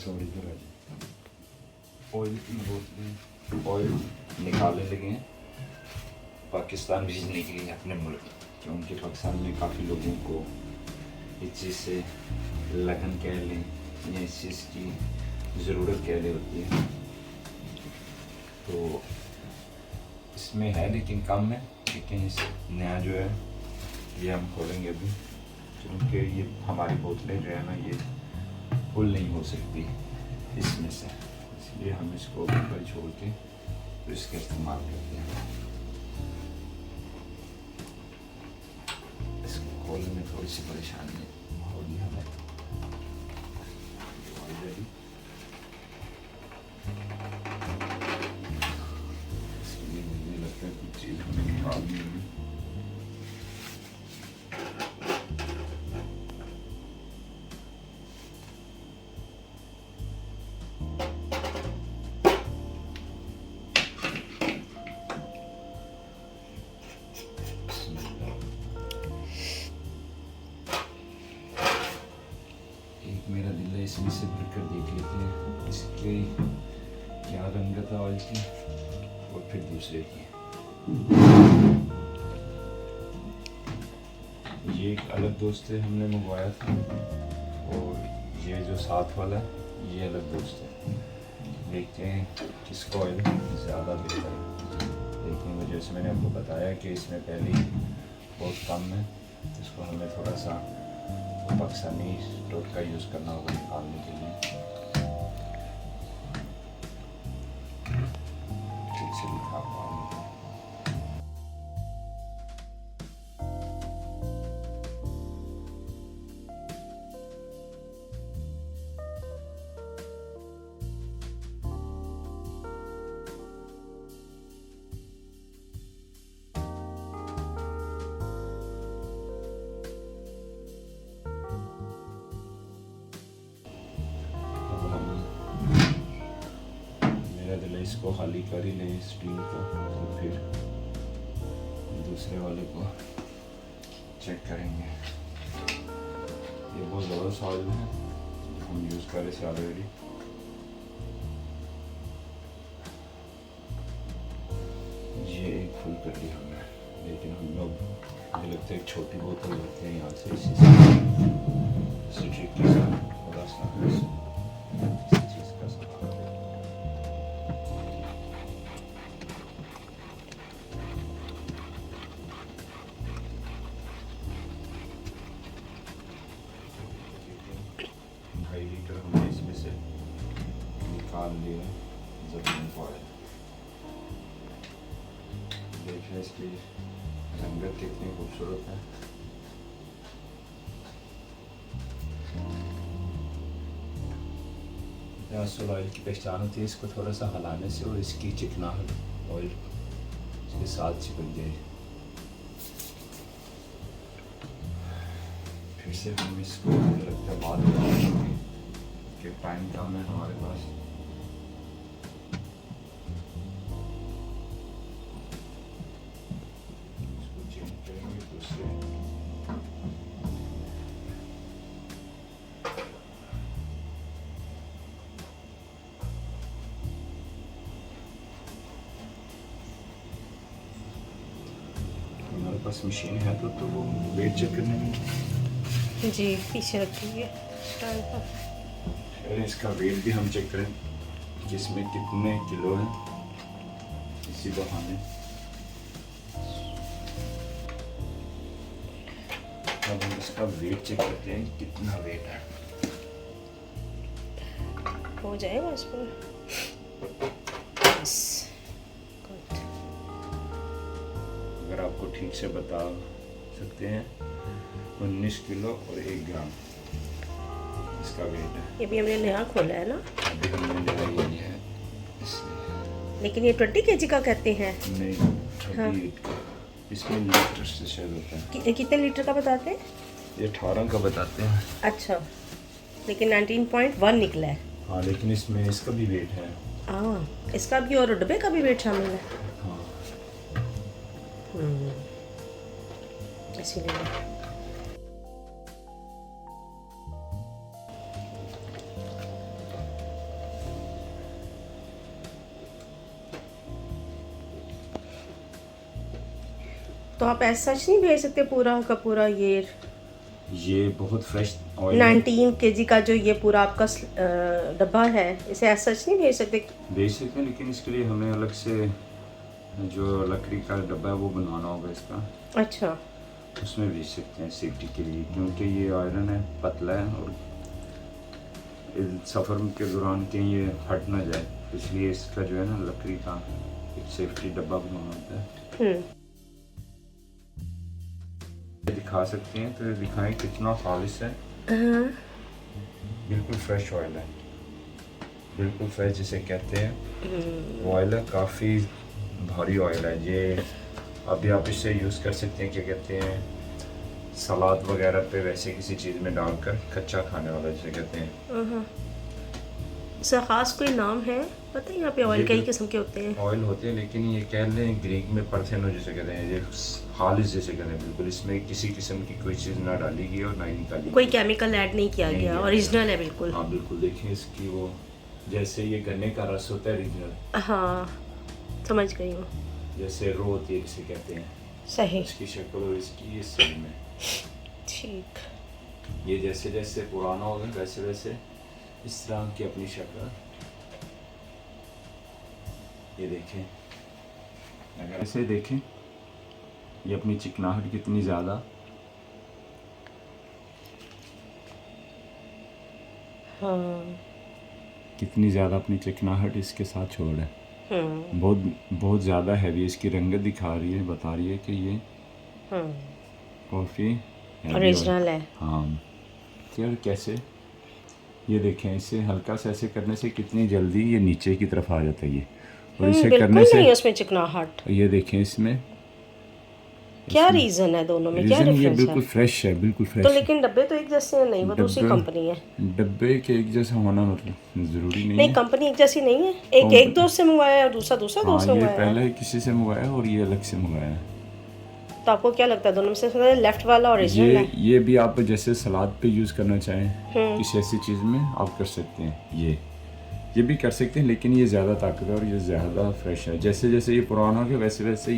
Sorry तो राजी oil की बोतलें ऑयल निकालने लगे हैं पाकिस्तान भेजने के लिए अपने मुल्क, क्योंकि पाकिस्तान में काफ़ी लोगों को इस चीज़ से लगन कह लें या इस चीज़ की ज़रूरत कह ले होती है। तो इसमें है लेकिन कम है, लेकिन इस नया जो है ये हम खोलेंगे अभी, क्योंकि ये हमारी बोतलें जो है ना ये फुल नहीं हो सकती इसमें से, इसलिए हम इसको ऊपर छोड़ के तो इसका इस्तेमाल करते हैं। इसको खोलने में थोड़ी सी परेशानी होगी हमें। ऑलरेडी इसके लिए मुझे लगता है कुछ चीज़ हमें निकालनी होगी। मेरा दिल है इसमें से भर कर देख लेते हैं इसके क्या रंगत है ऑयल की, और फिर दूसरे की। ये एक अलग दोस्त है, हमने मंगवाया था, और ये जो साथ वाला है ये अलग दोस्त है। देखते हैं किसका ऑयल ज़्यादा बेहतर है। लेकिन वजह से मैंने आपको बताया कि इसमें पहले ही बहुत कम है, इसको हमें थोड़ा सा पाकिस्तानी स्टोव का यूज़ करना होगा निकालने के लिए। ठीक से दिखा पाऊंगा। इसको खाली कर ही लें स्टीम को, तो फिर दूसरे वाले को चेक करेंगे। ये बहुत ज़्यादा ऑयल है हम यूज़ कर रहे थे ऑलरेडी। ये एक फुल कर लिया हमने, लेकिन हम लोग मुझे लगता है एक छोटी बोतल लेते हैं यहाँ से, इसी से ट्रिक के साथ थोड़ा सा लीटर हमने इसमें से निकाल लिया ज़मीन ऑयल। देखिए इसकी रंगत कितनी खूबसूरत है। असल ऑयल की पहचान होती है इसको थोड़ा सा हिलाने से, और इसकी चिकनाहट ऑयल इसके साथ चिपक जाए। फिर से हम इसको लगता है बाद में कि टाइम कम है हमारे पास। इसको चेंज करेंगे दूसरे। हमारे पास मशीन है तो वो वेट चेक करने में जी पीछे रखी है स्टैंड पर। इसका वेट भी हम चेक करें कि इसमें कितने किलो है। इसी बहाने अब हम इसका वेट चेक करते हैं कितना वेट है। हो जाएगा इस पर। अगर आपको ठीक से बता सकते हैं 19 किलो और 1 ग्राम इसका वेट है। ये भी हमने नया खोला है ना, अभी हमने नया लिया है इसलिए। लेकिन ये 20 kg का कहते हैं। नहीं 38 का, इसमें लीटर से शायद होता है। कितने लीटर का बताते हैं? ये 18 का बताते हैं। अच्छा, लेकिन 19.1 निकला है। हाँ लेकिन इसमें इसका भी वेट है। हाँ इसका भी और डब्बे का भी वेट शामिल है। हाँ इसीलिए तो आप ऐसा सच नहीं भेज सकते पूरा का पूरा ये बहुत फ्रेश ऑयल 19 kg का जो ये पूरा आपका डब्बा है, इसे ऐसा सच नहीं भेज सकते? भेज सकते हैं, लेकिन इसके लिए हमें अलग से जो लकड़ी का डब्बा है वो बनवाना होगा इसका। अच्छा, उसमें भेज सकते हैं सेफ्टी के लिए, क्योंकि ये आयरन है, पतला है और इस सफ़र के दौरान कहीं ये हट ना जाए, इसलिए इसका जो है ना लकड़ी का एक सेफ्टी डब्बा बनवाना होता है। दिखा सकते हैं तो दिखाएं कितना खालिश है। बिल्कुल फ्रेश ऑयल है, बिल्कुल फ्रेश जिसे कहते हैं ऑयल है, काफ़ी भारी ऑयल है ये। अभी आप इसे यूज़ कर सकते हैं, क्या कहते हैं, सलाद वगैरह पे वैसे किसी चीज़ में डालकर कच्चा खाने वाला जिसे कहते हैं। इसका ख़ास कोई नाम है पता है? यहाँ पे ऑयल कई किस्म के होते हैं। ऑयल होते हैं, लेकिन ये कह लें ग्रीक में परथेनो जिसे कहते हैं, ये खालिश जिसे कहते हैं, बिल्कुल इसमें किसी किस्म की कोई चीज़ ना डाली गई और ना ही निकाली कोई गई। केमिकल ऐड नहीं किया गया, ओरिजिनल है बिल्कुल। हाँ बिल्कुल, देखिए इसकी वो जैसे ये गन्ने का रस होता है ओरिजिनल। हाँ, समझ गई हूँ। जैसे रो होती है जिसे कहते हैं, सही, इसकी शक्ल और इसकी ये सेम है। ठीक। ये जैसे जैसे पुराना होगा वैसे वैसे इस तरह की अपनी शक्ल, ये देखें, अगर ऐसे देखें ये अपनी चिकनाहट कितनी ज़्यादा, हाँ, कितनी ज़्यादा अपनी चिकनाहट इसके साथ छोड़ है। बहुत बहुत ज़्यादा हैवी इसकी रंगत दिखा रही है, बता रही है कि ये कॉफ़ी ओरिजिनल है। हाँ यार, कैसे ये देखें, इसे हल्का से ऐसे करने से कितनी जल्दी ये नीचे की तरफ आ जाता है ये, और इसे बिल्कुल करने से नहीं है उसमें चिकनाहट। ये देखें इसमें क्या रीज़न है दोनों में, क्या रीज़न ये डिफरेंस बिल्कुल है? फ्रेश है, बिल्कुल फ्रेश तो है। लेकिन डब्बे तो एक जैसे हैं नहीं, वो दूसरी डब्बे कंपनी है। डब्बे के एक जैसा होना मतलब ज़रूरी नहीं नहीं, है। कंपनी एक जैसी नहीं है। एक एक दोस्त से मंगवाया है और दूसरा दूसरा हाँ, दोस्त से ये मंगवाया है। पहले किसी से मंगवाया और ये अलग से मंगवाया है। तो आपको क्या लगता है दोनों में से लेफ्ट वाला ओरिजिनल है? ये भी आप जैसे सलाद पे यूज़ करना चाहें किसी ऐसी चीज़ में आप कर सकते हैं, ये भी कर सकते हैं, लेकिन ये ज़्यादा ताकतवर और ये ज़्यादा फ्रेश है। जैसे जैसे ये पुराना हो गया वैसे वैसे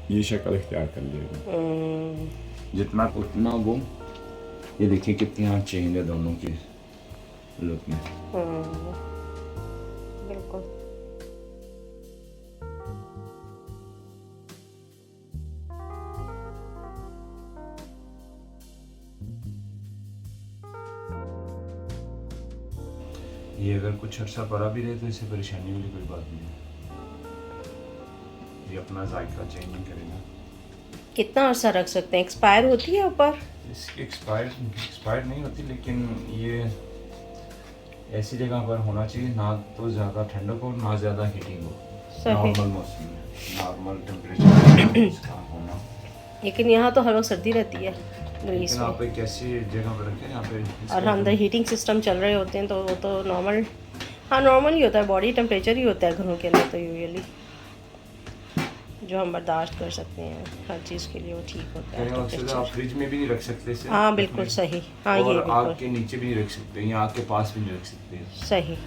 ये शक्ल इख्तियार कर लेगा। जितना उतना वो, ये देखिए कितनी हाँ चेंज है दोनों की लुक में। बिल्कुल। ये अगर कुछ अर्सा पड़ा भी रहे तो इससे परेशानी वाली कोई बात नहीं है, ये अपना जायका चेंज नहीं करेगा। कितना अर्सा रख सकते हैं? एक्सपायर होती है ऊपर? इसकी एक्सपायर नहीं होती, लेकिन ये ऐसी जगह पर होना चाहिए ना तो ज़्यादा ठंडक हो ना ज़्यादा हीटिंग हो, नॉर्मल मौसम में नॉर्मल टेम्परेचर इसका होना। लेकिन यहाँ तो हर वक्त सर्दी रहती है ग्रीस लेकिन में, आप एक ऐसी जगह पर रखें यहाँ पे और अंदर हीटिंग सिस्टम चल रहे होते हैं, तो वो तो नॉर्मल, हाँ नॉर्मल ही होता है, बॉडी टेम्परेचर ही होता है घरों के अंदर तो यूजुअली, जो हम बर्दाश्त कर सकते हैं हर चीज़ के लिए वो ठीक होता है आप टेम्परेचर। फ्रिज में भी नहीं रख सकते इसे। हाँ बिल्कुल सही, हाँ ये और आग बिल्कुल के नीचे भी नहीं रख सकते, या आग के पास भी नहीं रख सकते। सही।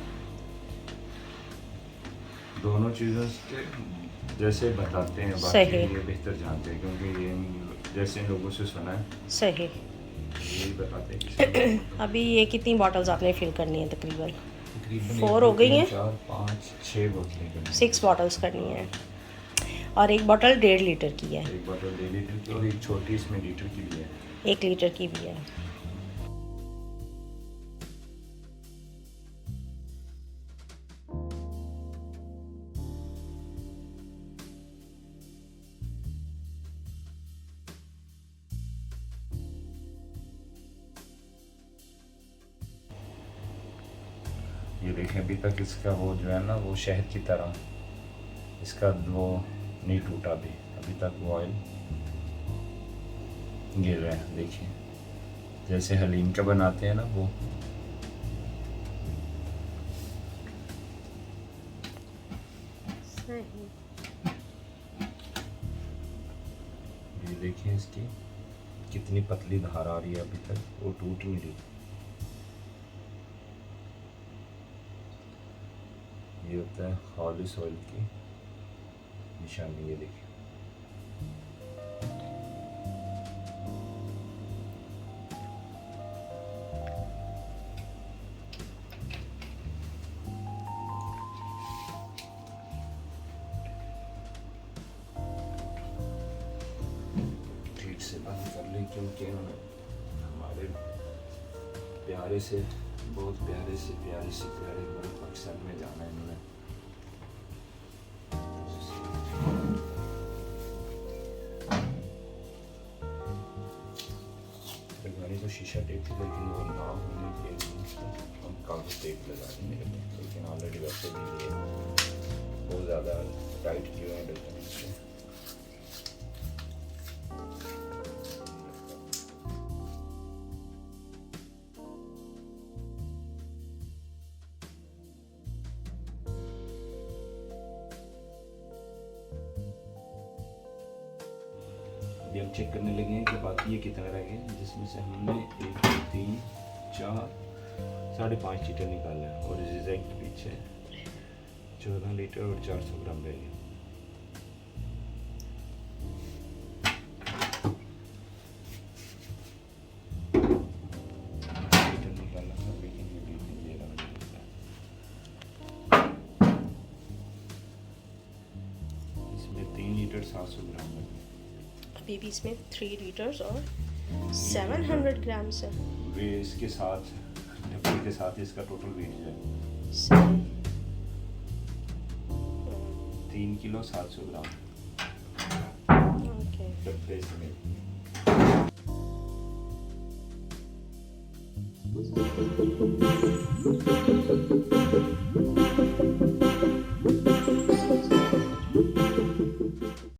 दोनों चीज़ों के जैसे बताते हैं, बाकी सही। ये बेहतर जानते हैं, क्योंकि ये जैसे इन लोगों से सुना है सही। यही बताते हैं कि अभी ये कितनी बॉटल्स आपने फिल करनी है? तकरीबन तकरीबन 4 हो गई हैं। 4 5 6 बोतलें करनी हैं। 6 बॉटल्स करनी है, और एक बॉटल 1.5 लीटर की है। एक बोतल 1.5 लीटर की और एक छोटी इसमें लीटर की भी है। 1 लीटर की भी है। ये देखें अभी तक इसका वो जो है ना वो शहद की तरह इसका वो नहीं टूटा, भी अभी तक वो ऑयल गिर रहा है। देखिए जैसे हलीम का बनाते हैं ना वो, ये देखिए इसकी कितनी पतली धार आ रही है, अभी तक वो टूट नहीं रही। ये होता है खालिस ऑयल की निशानी, ये देखिए क्योंकि हमारे प्यारे से बहुत प्यारे से प्यारे बड़े पाकिस्तान में जाना है इन्होंने। गाड़ी को शीशा टेप थी लेकिन वो ना होने के लिए हम कागज टेप लगा देंगे, लेकिन ऑलरेडी वैसे भी ये बहुत ज़्यादा टाइट किए हैं ढक्कन से। अभी हम चेक करने लगे हैं कि बाकी ये कितना रह गए, जिसमें से हमने 1 2 3 4 5.5 लीटर निकाला है और रिजेक्ट पीछे 14 लीटर और 400 ग्राम रह गए। लीटर निकाला था लेकिन ये भी ये रहा निकला। इसमें 3 लीटर 700 ग्राम है। अभी भी इसमें 3 लीटर्स और 700 ग्राम्स है। वे इसके साथ डब्बे के साथ इसका टोटल वेट है 3 किलो 700 ग्राम ओके। डब्बे में।